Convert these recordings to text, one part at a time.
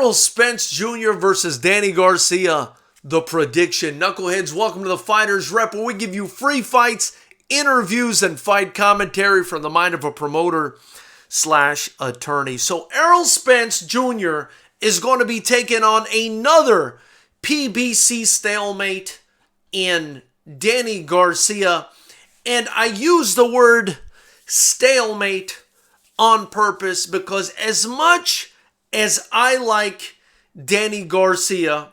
Errol Spence Jr. versus Danny Garcia, the prediction. Knuckleheads, welcome to the Fighters Rep, where we give you free fights, interviews, and fight commentary from the mind of a promoter / attorney. So Errol Spence Jr. is going to be taking on another PBC stalemate in Danny Garcia. And I use the word stalemate on purpose because as much as I like Danny Garcia,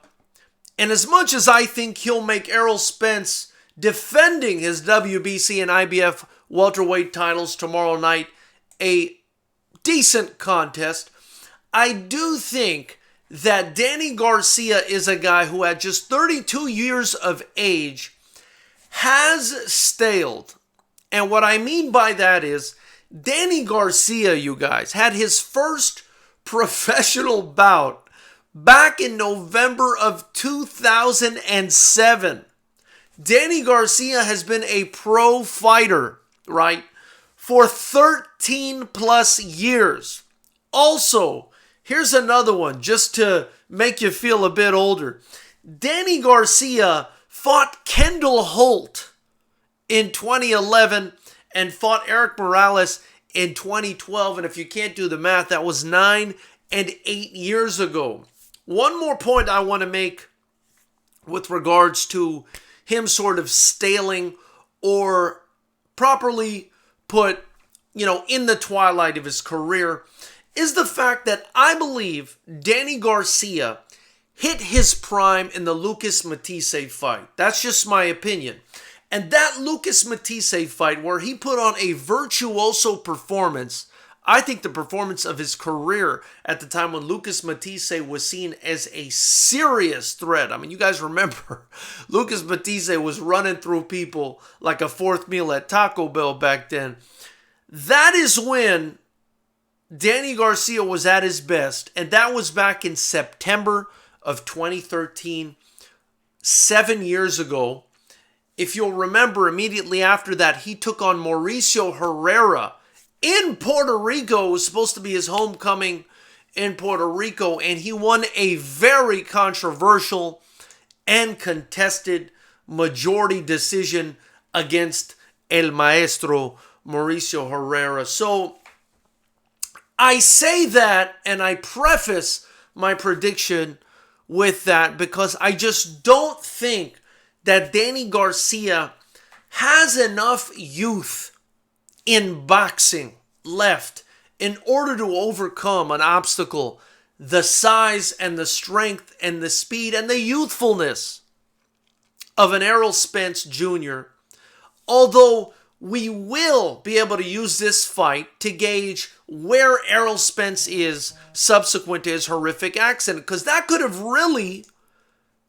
and as much as I think he'll make Errol Spence defending his WBC and IBF welterweight titles tomorrow night a decent contest, I do think that Danny Garcia is a guy who at just 32 years of age has staled. And what I mean by that is Danny Garcia, you guys, had his first professional bout back in November of 2007. Danny Garcia has been a pro fighter, right, for 13 plus years. Also, here's another one just to make you feel a bit older. Danny Garcia fought Kendall Holt in 2011 and fought Eric Morales in 2012, and if you can't do the math, that was 9 and 8 years ago. One more point I want to make with regards to him sort of staling or properly put, in the twilight of his career is the fact that I believe Danny Garcia hit his prime in the Lucas Matisse fight. That's just my opinion. And that Lucas Matisse fight where he put on a virtuoso performance, I think the performance of his career at the time when Lucas Matisse was seen as a serious threat. I mean, you guys remember, Lucas Matisse was running through people like a fourth meal at Taco Bell back then. That is when Danny Garcia was at his best, and that was back in September of 2013, 7 years ago. If you'll remember, immediately after that, he took on Mauricio Herrera in Puerto Rico. It was supposed to be his homecoming in Puerto Rico, and he won a very controversial and contested majority decision against El Maestro Mauricio Herrera. So I say that, and I preface my prediction with that because I just don't think that Danny Garcia has enough youth in boxing left in order to overcome an obstacle the size and the strength and the speed and the youthfulness of an Errol Spence Jr. Although we will be able to use this fight to gauge where Errol Spence is subsequent to his horrific accident, because that could have really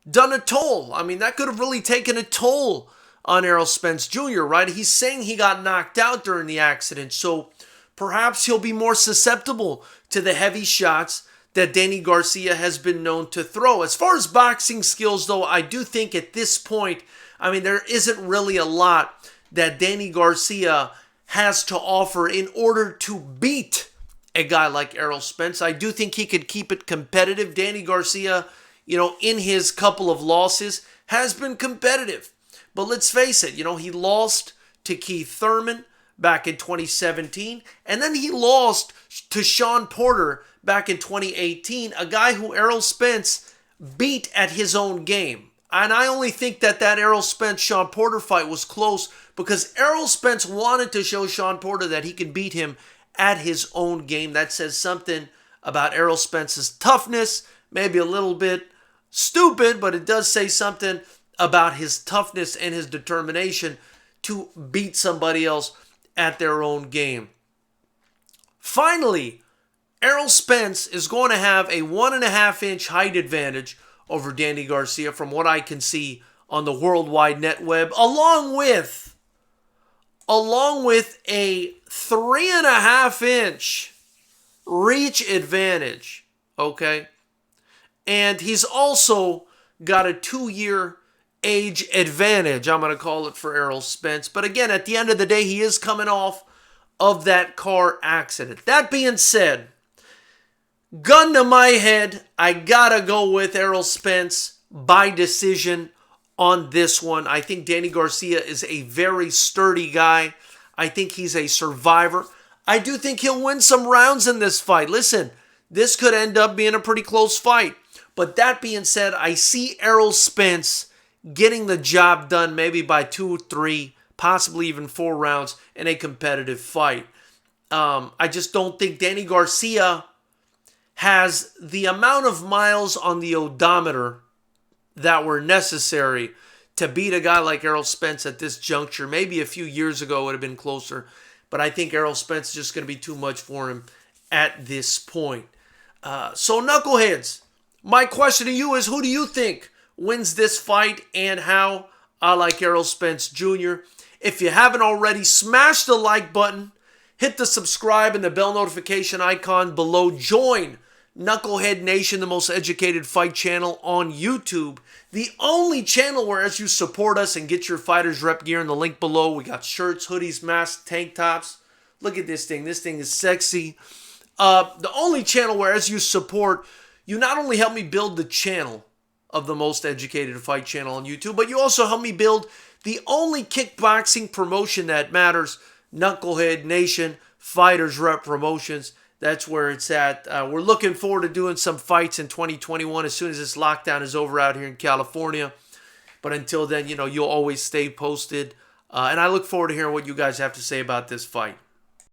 done a toll. I mean, that could have really taken a toll on Errol Spence Jr., right? He's saying he got knocked out during the accident, so perhaps he'll be more susceptible to the heavy shots that Danny Garcia has been known to throw. As far as boxing skills, though, I do think at this point, there isn't really a lot that Danny Garcia has to offer in order to beat a guy like Errol Spence. I do think he could keep it competitive. Danny Garcia, in his couple of losses, has been competitive. But let's face it, he lost to Keith Thurman back in 2017, and then he lost to Sean Porter back in 2018, a guy who Errol Spence beat at his own game. And I only think that Errol Spence-Sean Porter fight was close because Errol Spence wanted to show Sean Porter that he can beat him at his own game. That says something about Errol Spence's toughness, maybe a little bit stupid, but it does say something about his toughness and his determination to beat somebody else at their own game. Finally, Errol Spence is going to have a 1.5-inch height advantage over Danny Garcia from what I can see on the worldwide net web, along with a 3.5-inch reach advantage, okay? And he's also got a 2-year age advantage, I'm going to call it, for Errol Spence. But again, at the end of the day, he is coming off of that car accident. That being said, Gun to my head, I gotta go with Errol Spence by decision on this one. I think Danny Garcia is a very sturdy guy. I think he's a survivor. I do think he'll win some rounds in this fight. Listen, this could end up being a pretty close fight. But that being said, I see Errol Spence getting the job done maybe by 2 or 3, possibly even 4 rounds in a competitive fight. I just don't think Danny Garcia has the amount of miles on the odometer that were necessary to beat a guy like Errol Spence at this juncture. Maybe a few years ago it would have been closer, but I think Errol Spence is just going to be too much for him at this point. So knuckleheads, my question to you is, who do you think wins this fight and how? I like Errol Spence Jr. If you haven't already, smash the like button, hit the subscribe and the bell notification icon below. Join Knucklehead Nation, the most educated fight channel on YouTube. The only channel where as you support us and get your Fighters Rep gear in the link below. We got shirts, hoodies, masks, tank tops. Look at this thing. This thing is sexy. The only channel where as you support, you not only help me build the channel of the most educated fight channel on YouTube, but you also help me build the only kickboxing promotion that matters, Knucklehead Nation, Fighters Rep Promotions. That's where it's at. We're looking forward to doing some fights in 2021 as soon as this lockdown is over out here in California. But until then, you'll always stay posted. And I look forward to hearing what you guys have to say about this fight.